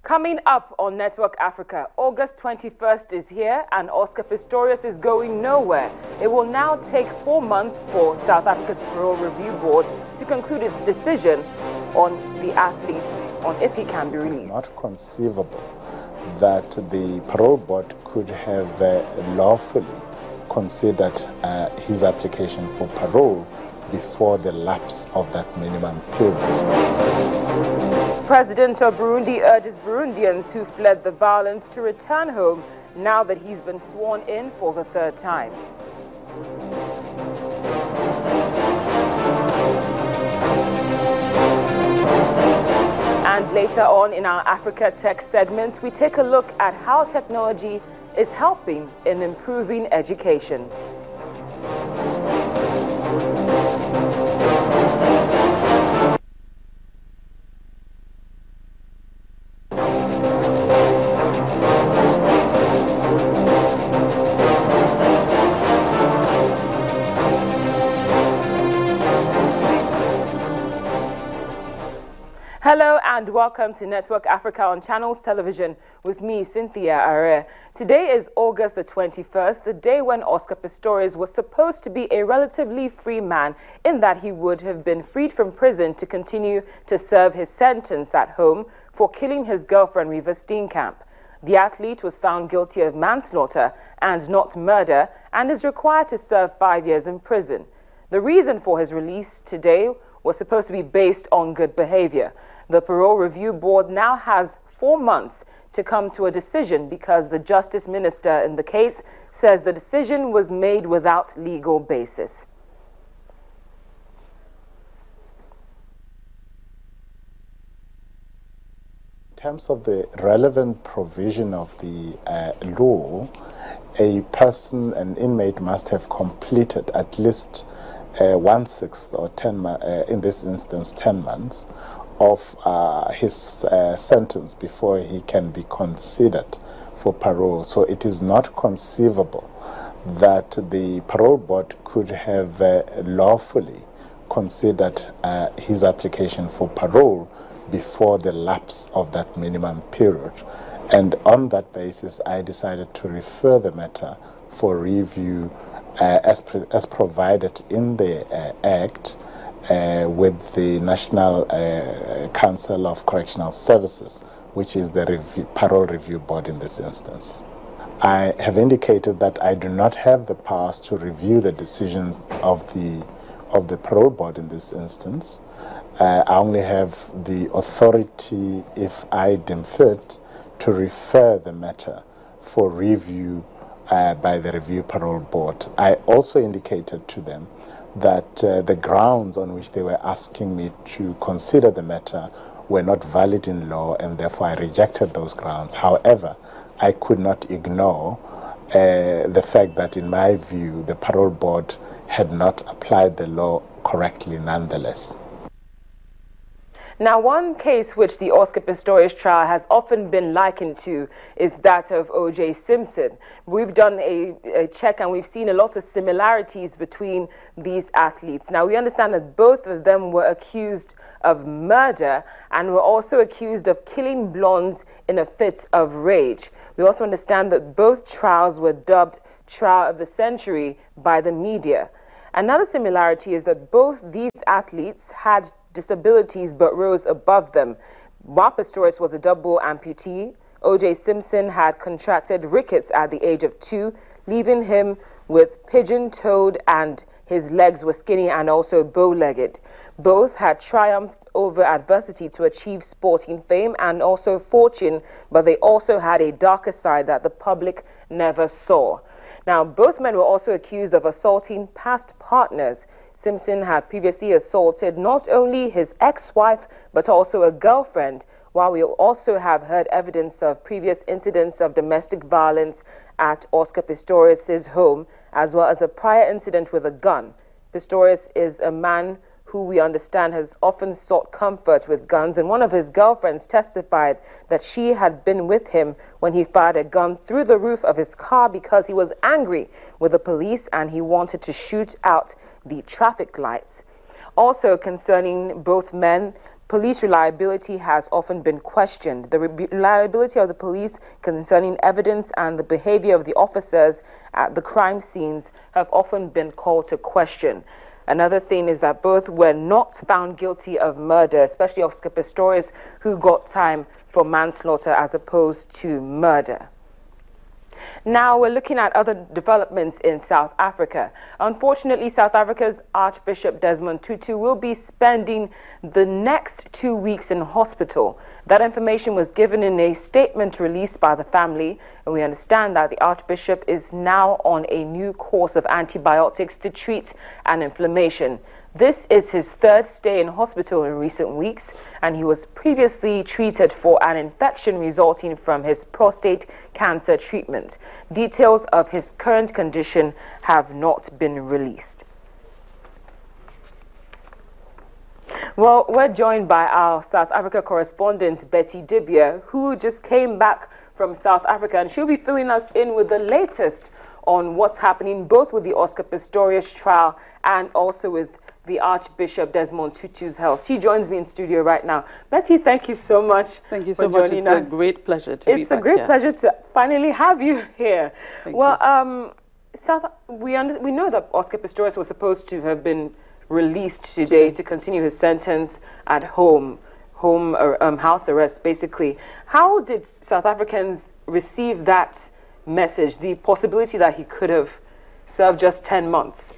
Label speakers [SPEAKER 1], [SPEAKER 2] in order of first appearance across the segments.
[SPEAKER 1] Coming up on Network Africa, August 21st is here and Oscar Pistorius is going nowhere. It will now take 4 months for South Africa's Parole Review Board to conclude its decision on the athletes on if he can be released.
[SPEAKER 2] It's not conceivable that the Parole Board could have lawfully considered his application for parole before the lapse of that minimum period.
[SPEAKER 1] President of Burundi urges Burundians who fled the violence to return home now that he's been sworn in for the third time. And later on in our Africa Tech segment, we take a look at how technology is helping in improving education. Hello and welcome to Network Africa on Channels Television with me, Cynthia Are. Today is August the 21st, the day when Oscar Pistorius was supposed to be a relatively free man in that he would have been freed from prison to continue to serve his sentence at home for killing his girlfriend Reeva Steenkamp. The athlete was found guilty of manslaughter and not murder and is required to serve 5 years in prison. The reason for his release today was supposed to be based on good behavior. The Parole Review Board now has 4 months to come to a decision because the Justice Minister in the case says the decision was made without legal basis.
[SPEAKER 2] In terms of the relevant provision of the law, a person, an inmate, must have completed at least 1/6 or 10, in this instance 10 months of his sentence before he can be considered for parole. So it is not conceivable that the Parole Board could have lawfully considered his application for parole before the lapse of that minimum period. And on that basis, I decided to refer the matter for review as provided in the Act with the National Council of Correctional Services, which is the Parole Review Board in this instance. I have indicated that I do not have the powers to review the decisions of the Parole Board in this instance. I only have the authority, if I deem fit, to refer the matter for review by the Review Parole Board. I also indicated to them that the grounds on which they were asking me to consider the matter were not valid in law, and therefore I rejected those grounds. However, I could not ignore the fact that, in my view, the Parole Board had not applied the law correctly nonetheless.
[SPEAKER 1] Now, one case which the Oscar Pistorius trial has often been likened to is that of O.J. Simpson. We've done a check and we've seen a lot of similarities between these athletes. Now, we understand that both of them were accused of murder and were also accused of killing blondes in a fit of rage. We also understand that both trials were dubbed Trial of the Century by the media. Another similarity is that both these athletes had disabilities but rose above them. While Pistorius was a double amputee, O.J. Simpson had contracted rickets at the age of 2, leaving him with pigeon-toed, and his legs were skinny and also bow-legged. Both had triumphed over adversity to achieve sporting fame and also fortune, but they also had a darker side that the public never saw. Now, both men were also accused of assaulting past partners. Simpson had previously assaulted not only his ex-wife, but also a girlfriend, while we also have heard evidence of previous incidents of domestic violence at Oscar Pistorius' home, as well as a prior incident with a gun. Pistorius is a man who we understand has often sought comfort with guns, and one of his girlfriends testified that she had been with him when he fired a gun through the roof of his car because he was angry with the police and he wanted to shoot out the traffic lights. Also concerning both men, police reliability has often been questioned. The reliability of the police concerning evidence and the behavior of the officers at the crime scenes have often been called to question. Another thing is that both were not found guilty of murder, especially Oscar Pistorius, who got time for manslaughter as opposed to murder. Now we're looking at other developments in South Africa. Unfortunately, South Africa's Archbishop Desmond Tutu will be spending the next 2 weeks in hospital. That information was given in a statement released by the family, and we understand that the Archbishop is now on a new course of antibiotics to treat an inflammation. This is his third stay in hospital in recent weeks, and he was previously treated for an infection resulting from his prostate cancer treatment. Details of his current condition have not been released. Well, we're joined by our South Africa correspondent, Betty Dubya, who just came back from South Africa, and she'll be filling us in with the latest on what's happening both with the Oscar Pistorius trial and also with the Archbishop Desmond Tutu's health. She joins me in studio right now. Betty, thank you so much.
[SPEAKER 3] Thank you so much. It's a great pleasure to be back here.
[SPEAKER 1] It's a great pleasure to finally have you here. Well, we know that Oscar Pistorius was supposed to have been released today to continue his sentence at house arrest, basically. How did South Africans receive that message, the possibility that he could have served just 10 months?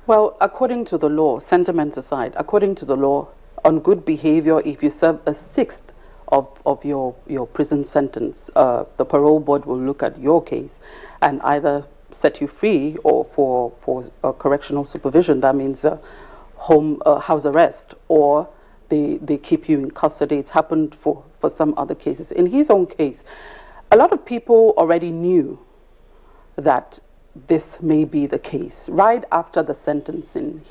[SPEAKER 3] Well, according to the law, sentiments aside, according to the law, on good behavior, if you serve a sixth of your prison sentence, the parole board will look at your case and either set you free or for correctional supervision. That means house arrest, or they keep you in custody. It's happened for some other cases. In his own case, a lot of people already knew that this may be the case. Right after the sentencing,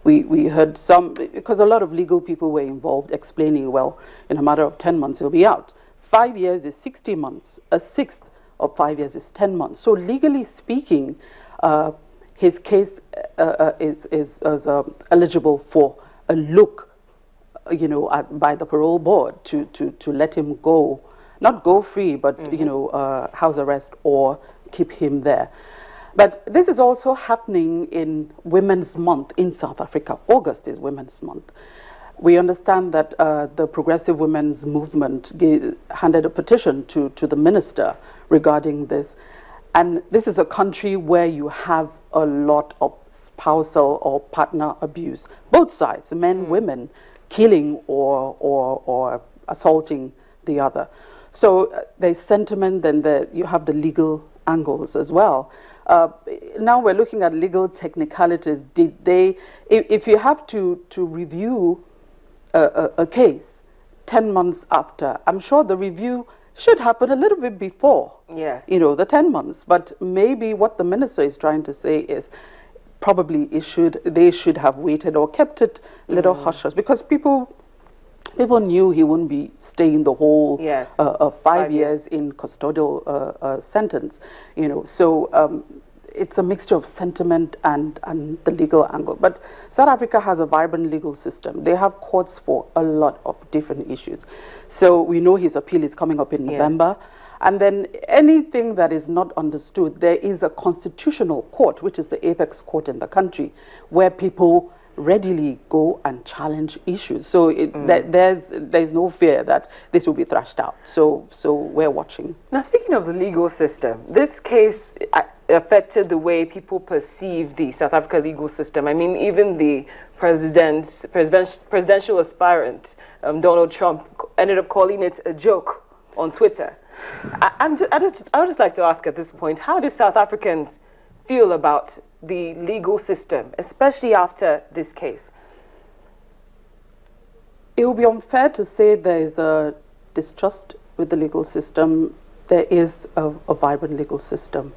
[SPEAKER 3] we heard some, because a lot of legal people were involved, explaining, well, in a matter of 10 months he'll be out. 5 years is 60 months. A sixth of 5 years is 10 months. So legally speaking, his case is eligible for a look, by the parole board to let him go, not go free, but house arrest or keep him there. But this is also happening in Women's Month in South Africa. August is Women's Month. We understand that the Progressive Women's Movement handed a petition to the minister regarding this. And this is a country where you have a lot of spousal or partner abuse. Both sides, men, women, killing or assaulting the other. So there's sentiment, then you have the legal angles as well. Now we're looking at legal technicalities. If you have to review a case 10 months after, I'm sure the review should happen a little bit before,
[SPEAKER 1] yes,
[SPEAKER 3] the 10 months. But maybe what the minister is trying to say is probably they should have waited or kept it a little hush-hush, because people knew he wouldn't be staying the whole 5 years in custodial sentence, So it's a mixture of sentiment and the legal angle. But South Africa has a vibrant legal system. They have courts for a lot of different issues. So we know his appeal is coming up in November. And then anything that is not understood, there is a constitutional court, which is the apex court in the country, where people readily go and challenge issues. So there's no fear that this will be thrashed out. So we're watching.
[SPEAKER 1] Now, speaking of the legal system, this case affected the way people perceive the South Africa legal system. I mean, even the presidential aspirant, Donald Trump, ended up calling it a joke on Twitter. I would just like to ask at this point, how do South Africans feel about the legal system, especially after this case?
[SPEAKER 3] It would be unfair to say there is a distrust with the legal system. There is a vibrant legal system.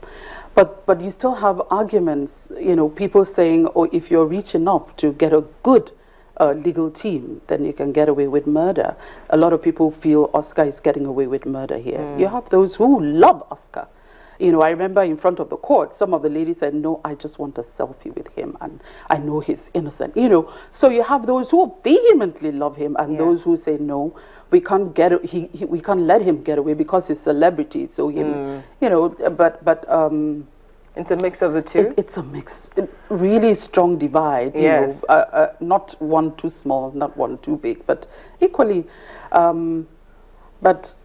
[SPEAKER 3] But you still have arguments, people saying, oh, if you're rich enough to get a good legal team, then you can get away with murder. A lot of people feel Oscar is getting away with murder here. You have those who love Oscar. You know, I remember in front of the court, some of the ladies said, no, I just want a selfie with him and I know he's innocent. You know, so you have those who vehemently love him and those who say, no, we can't we can't let him get away because he's celebrity. So him, you know, but
[SPEAKER 1] it's a mix of the two.
[SPEAKER 3] It's a mix, really strong divide. You know, not one too small, not one too big, but equally. But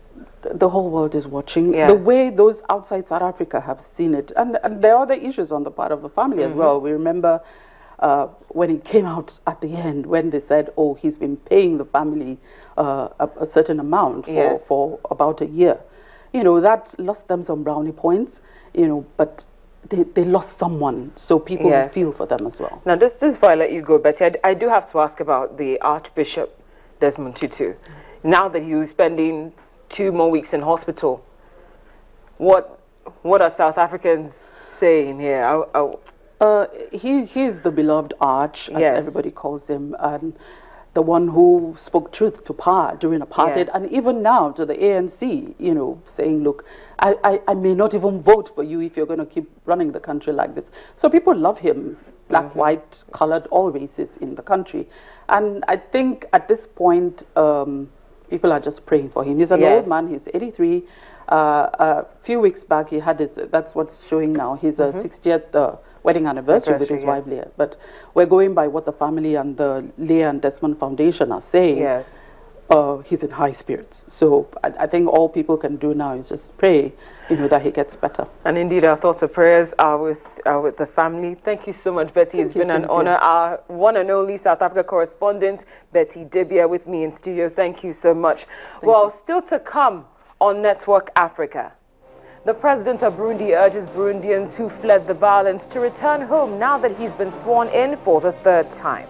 [SPEAKER 3] the whole world is watching. The way those outside South Africa have seen it, and there are other issues on the part of the family as well. We remember when it came out at the end, when they said, "Oh, he's been paying the family a certain amount for about a year." You know, that lost them some brownie points. You know, but they lost someone, so people feel for them as well.
[SPEAKER 1] Now, just before I let you go, Betty, I do have to ask about the Archbishop Desmond Tutu. Now that he was spending 2 more weeks in hospital, what are South Africans saying here?
[SPEAKER 3] He's the beloved Arch, as everybody calls him, and the one who spoke truth to power during apartheid, and even now to the ANC, you know, saying, look, I may not even vote for you if you're going to keep running the country like this. So people love him, black, white, colored, all races in the country. And I think at this point, people are just praying for him. He's an old man. He's 83. A few weeks back, he had his, that's what's showing now, his 60th wedding anniversary with his wife, Leah. But we're going by what the family and the Leah and Desmond Foundation are saying. He's in high spirits. So I think all people can do now is just pray, you know, that he gets better.
[SPEAKER 1] And indeed, our thoughts and prayers are with the family. Thank you so much, Betty. It's been an honor. Our one and only South Africa correspondent, Betty Dubya, with me in studio. Thank you so much. Well, still to come on Network Africa. The president of Burundi urges Burundians who fled the violence to return home now that he's been sworn in for the 3rd time.